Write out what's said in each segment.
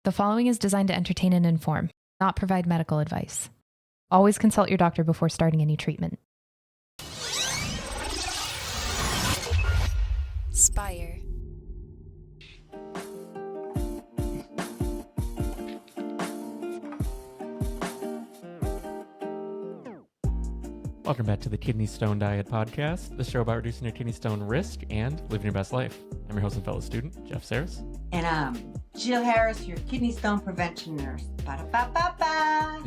The following is designed to entertain and inform, not provide medical advice. Always consult your doctor before starting any treatment. Spire. Welcome back to the Kidney Stone Diet Podcast, the show about reducing your kidney stone risk and living your best life. I'm your host and fellow student, Jeff Saris. And I'm Jill Harris, your kidney stone prevention nurse. Ba-da-ba-ba-ba.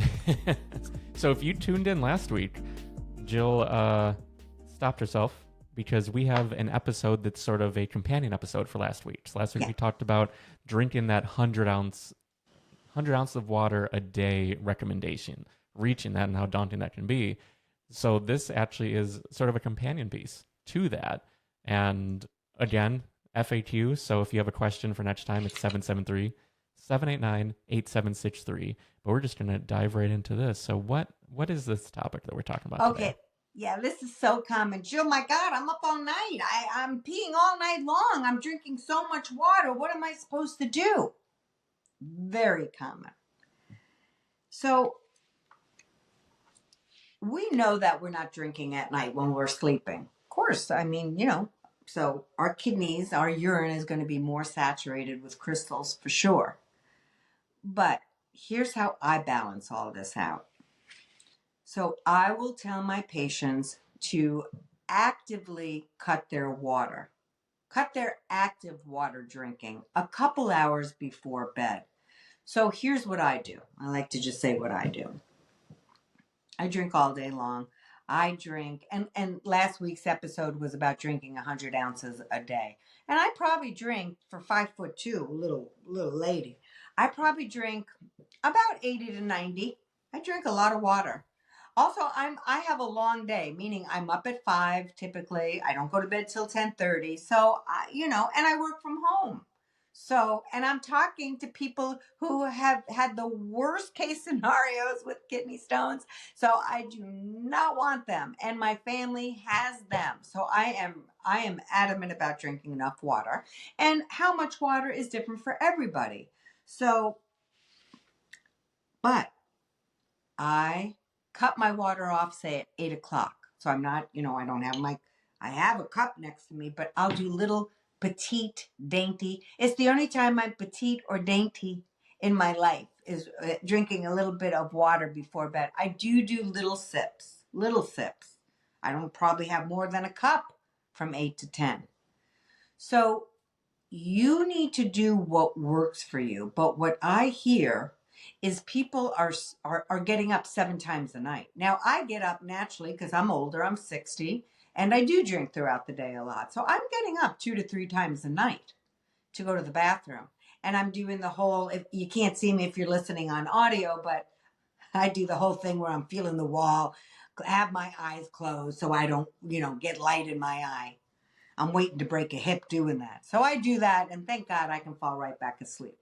So if you tuned in last week, Jill stopped herself because we have an episode that's sort of a companion episode for last week. So last week we talked about drinking that 100 ounce of water a day recommendation, reaching that and how daunting that can be. So this actually is sort of a companion piece to that. And again, FAQ. So if you have a question for next time, it's 773-789-8763. But we're just going to dive right into this. So what is this topic that we're talking about today? Yeah, this is so common. Jill, my God, I'm up all night. I'm peeing all night long. I'm drinking so much water. What am I supposed to do? Very common. So we know that we're not drinking at night when we're sleeping. Of course, I mean, so our kidneys, our urine is going to be more saturated with crystals for sure. But here's how I balance all this out. So I will tell my patients to actively cut their active water drinking a couple hours before bed. So here's what I do. I like to just say what I do. I drink all day long. I drink, and last week's episode was about drinking 100 ounces a day. And I probably drink, for 5'2", little lady, I probably drink about 80 to 90. I drink a lot of water. Also, I have a long day, meaning I'm up at 5 typically. I don't go to bed till 10:30. So, and I work from home. So, and I'm talking to people who have had the worst case scenarios with kidney stones. So I do not want them. And my family has them. So I am adamant about drinking enough water. And how much water is different for everybody. So, but I cut my water off, say at 8 o'clock. So I'm not, I don't have I have a cup next to me, but I'll do little petite, dainty. It's the only time I'm petite or dainty in my life is drinking a little bit of water before bed. I do little sips. I don't probably have more than a cup from 8 to 10. So you need to do what works for you. But what I hear is people are getting up 7 times a night. Now, I get up naturally because I'm older. I'm 60. And I do drink throughout the day a lot. So I'm getting up 2 to 3 times a night to go to the bathroom. And I'm doing the whole, if you can't see me if you're listening on audio, but I do the whole thing where I'm feeling the wall, have my eyes closed so I don't, get light in my eye. I'm waiting to break a hip doing that. So I do that, and thank God I can fall right back asleep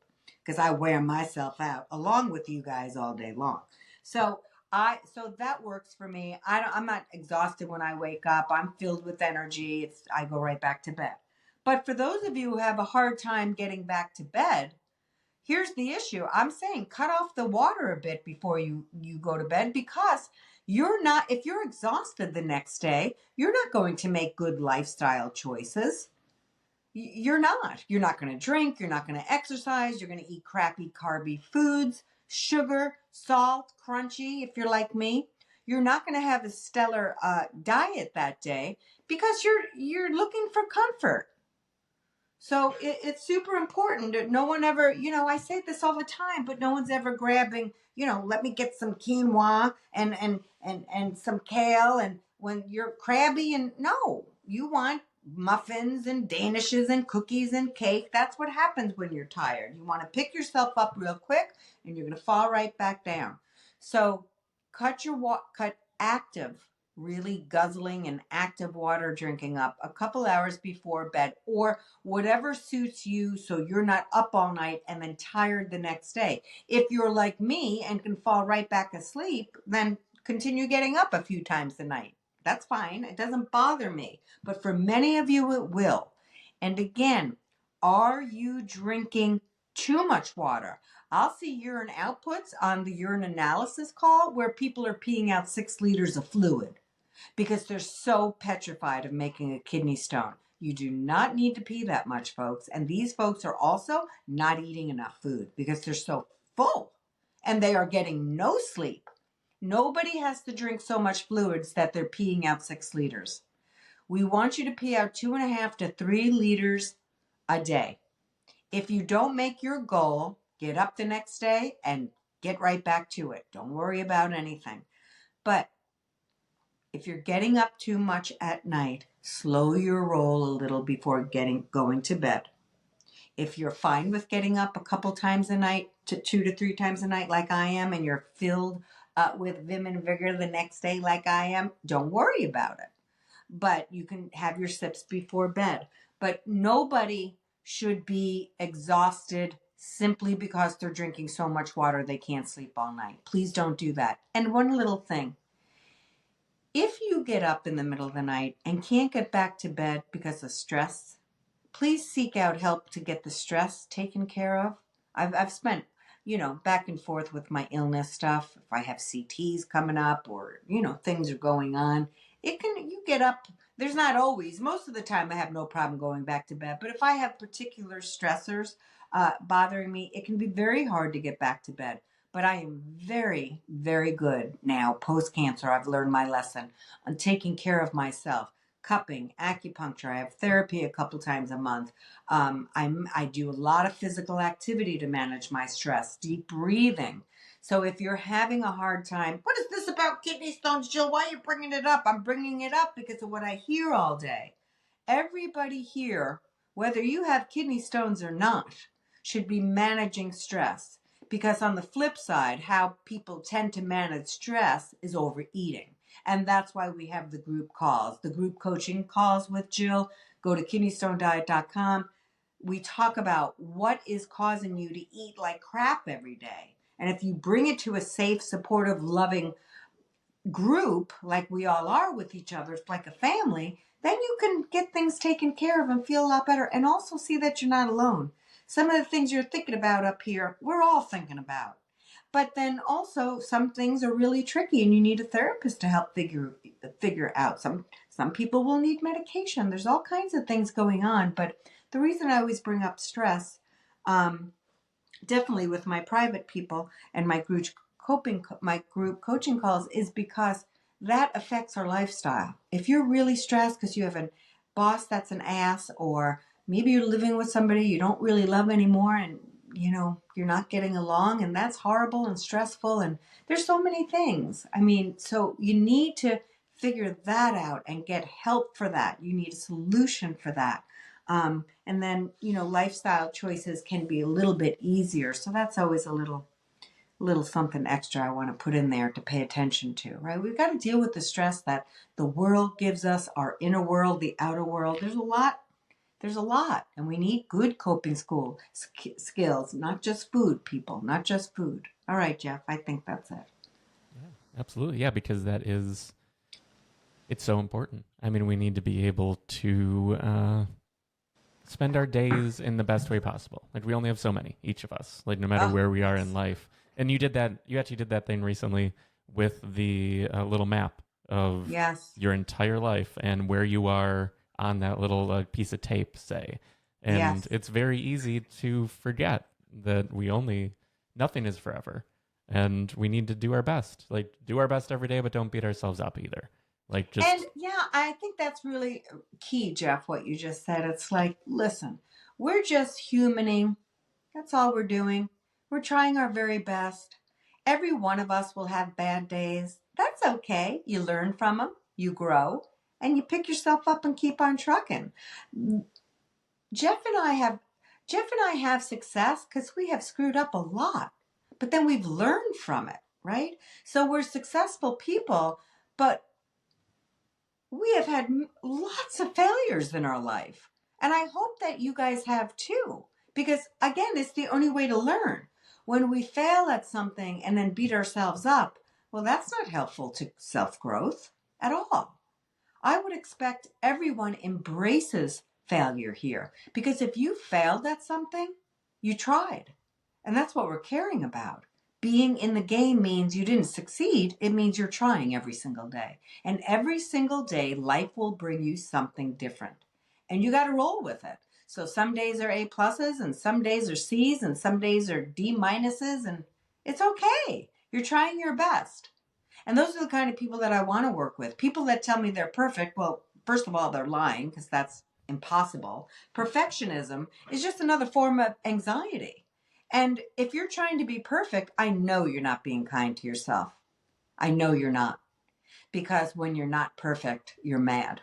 because I wear myself out along with you guys all day long. So that works for me. I'm not exhausted when I wake up. I'm filled with energy. I go right back to bed. But for those of you who have a hard time getting back to bed, here's the issue. I'm saying cut off the water a bit before you go to bed because if you're exhausted the next day, you're not going to make good lifestyle choices. You're not going to drink. You're not going to exercise. You're going to eat crappy carby foods, sugar, salt, crunchy. If you're like me, you're not going to have a stellar diet that day because you're looking for comfort. So it's super important that no one ever, I say this all the time, but no one's ever grabbing, let me get some quinoa and some kale. And when you're crabby no, you want muffins and danishes and cookies and cake. That's what happens when you're tired. You want to pick yourself up real quick and you're going to fall right back down. So cut active, really guzzling and active water drinking up a couple hours before bed or whatever suits you so you're not up all night and then tired the next day. If you're like me and can fall right back asleep, then continue getting up a few times a night. That's fine. It doesn't bother me. But for many of you, it will. And again, are you drinking too much water? I'll see urine outputs on the urine analysis call where people are peeing out 6 liters of fluid because they're so petrified of making a kidney stone. You do not need to pee that much, folks. And these folks are also not eating enough food because they're so full and they are getting no sleep. Nobody has to drink so much fluids that they're peeing out 6 liters. We want you to pee out 2.5 to 3 liters a day. If you don't make your goal, get up the next day and get right back to it. Don't worry about anything. But if you're getting up too much at night, slow your roll a little before going to bed. If you're fine with getting up a couple times a night, to 2 to 3 times a night like I am, and you're filled with vim and vigor the next day like I am, don't worry about it. But you can have your sips before bed. But nobody should be exhausted simply because they're drinking so much water they can't sleep all night. Please don't do that. And one little thing. If you get up in the middle of the night and can't get back to bed because of stress, please seek out help to get the stress taken care of. I've spent, back and forth with my illness stuff. If I have CTs coming up or, things are going on, you get up. There's not always, most of the time I have no problem going back to bed. But if I have particular stressors bothering me, it can be very hard to get back to bed. But I am very, very good now, post-cancer. I've learned my lesson on taking care of myself. Cupping, acupuncture. I have therapy a couple times a month. I do a lot of physical activity to manage my stress, deep breathing. So if you're having a hard time, what is this about kidney stones, Jill? Why are you bringing it up? I'm bringing it up because of what I hear all day. Everybody here, whether you have kidney stones or not, should be managing stress. Because on the flip side, how people tend to manage stress is overeating. And that's why we have the group calls, the group coaching calls with Jill. Go to kidneystonediet.com. We talk about what is causing you to eat like crap every day. And if you bring it to a safe, supportive, loving group, like we all are with each other, it's like a family, then you can get things taken care of and feel a lot better and also see that you're not alone. Some of the things you're thinking about up here, we're all thinking about. But then also some things are really tricky and you need a therapist to help figure out. Some people will need medication. There's all kinds of things going on. But the reason I always bring up stress, definitely with my private people and my group coaching calls, is because that affects our lifestyle. If you're really stressed because you have a boss that's an ass, or maybe you're living with somebody you don't really love anymore and you're not getting along, and that's horrible and stressful, and there's so many things. So you need to figure that out and get help for that. You need a solution for that. And then, lifestyle choices can be a little bit easier. So that's always a little something extra I want to put in there to pay attention to, right? We've got to deal with the stress that the world gives us, our inner world, the outer world. There's a lot, and we need good coping skills, not just food, people, not just food. All right, Jeff, I think that's it. Yeah, absolutely. Yeah, because it's so important. We need to be able to spend our days in the best way possible. Like, we only have so many, each of us, like, no matter where we are in life. And you actually did that thing recently with the little map of your entire life and where you are on that little piece of tape, say. And it's very easy to forget that nothing is forever. And we need to do our best. Like, do our best every day, but don't beat ourselves up either. I think that's really key, Jeff, what you just said. It's like, listen, we're just humaning. That's all we're doing. We're trying our very best. Every one of us will have bad days. That's okay. You learn from them. You grow. And you pick yourself up and keep on trucking. Jeff and I have success because we have screwed up a lot, but then we've learned from it, right? So we're successful people, but we have had lots of failures in our life. And I hope that you guys have too, because again, it's the only way to learn. When we fail at something and then beat ourselves up, well, that's not helpful to self-growth at all. I would expect everyone embraces failure here, because if you failed at something, you tried. And that's what we're caring about. Being in the game means you didn't succeed. It means you're trying every single day. And every single day, life will bring you something different. And you got to roll with it. So some days are A pluses and some days are C's and some days are D minuses. And it's okay. You're trying your best. And those are the kind of people that I want to work with. People that tell me they're perfect. Well, first of all, they're lying because that's impossible. Perfectionism is just another form of anxiety. And if you're trying to be perfect, I know you're not being kind to yourself. I know you're not. Because when you're not perfect, you're mad.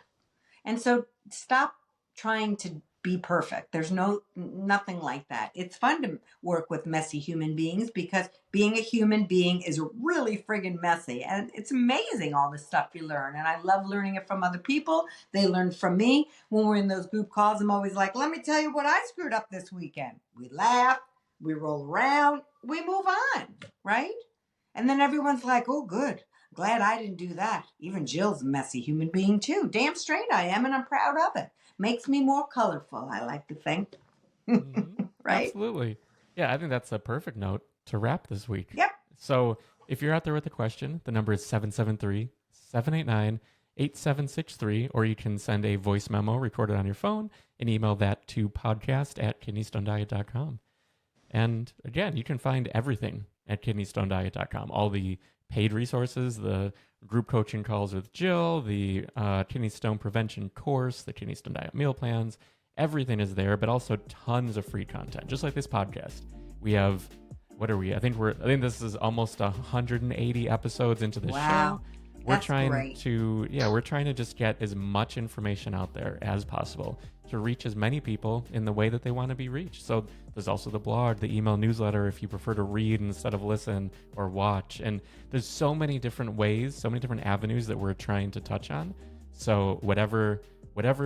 And so stop trying to be perfect. There's nothing like that. It's fun to work with messy human beings because being a human being is really friggin' messy. And it's amazing all the stuff you learn. And I love learning it from other people. They learn from me. When we're in those group calls, I'm always like, let me tell you what I screwed up this weekend. We laugh, we roll around, we move on, right? And then everyone's like, oh, good. Glad I didn't do that. Even Jill's a messy human being too. Damn straight I am, and I'm proud of it. Makes me more colorful, I like to think. Right? Absolutely. Yeah, I think that's a perfect note to wrap this week. Yep. So if you're out there with a question, the number is 773-789-8763, or you can send a voice memo recorded on your phone and email that to podcast@kidneystonediet.com. And again, you can find everything at kidneystonediet.com. All the paid resources, the group coaching calls with Jill, the kidney stone prevention course, the kidney stone diet meal plans, everything is there, but also tons of free content, just like this podcast. We have, what are we? I think this is almost 180 episodes into the show. We're trying to just get as much information out there as possible to reach as many people in the way that they want to be reached. So there's also the blog, the email newsletter, if you prefer to read instead of listen or watch. And there's so many different ways, so many different avenues that we're trying to touch on. So whatever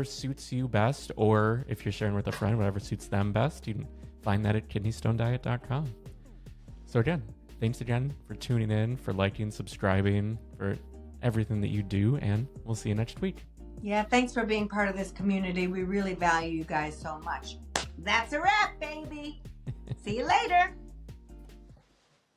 suits you best, or if you're sharing with a friend, whatever suits them best, you can find that at kidneystonediet.com. So again, thanks again for tuning in, for liking, subscribing, for everything that you do, and we'll see you next week. Yeah, thanks for being part of this community. We really value you guys so much. That's a wrap, baby. See you later.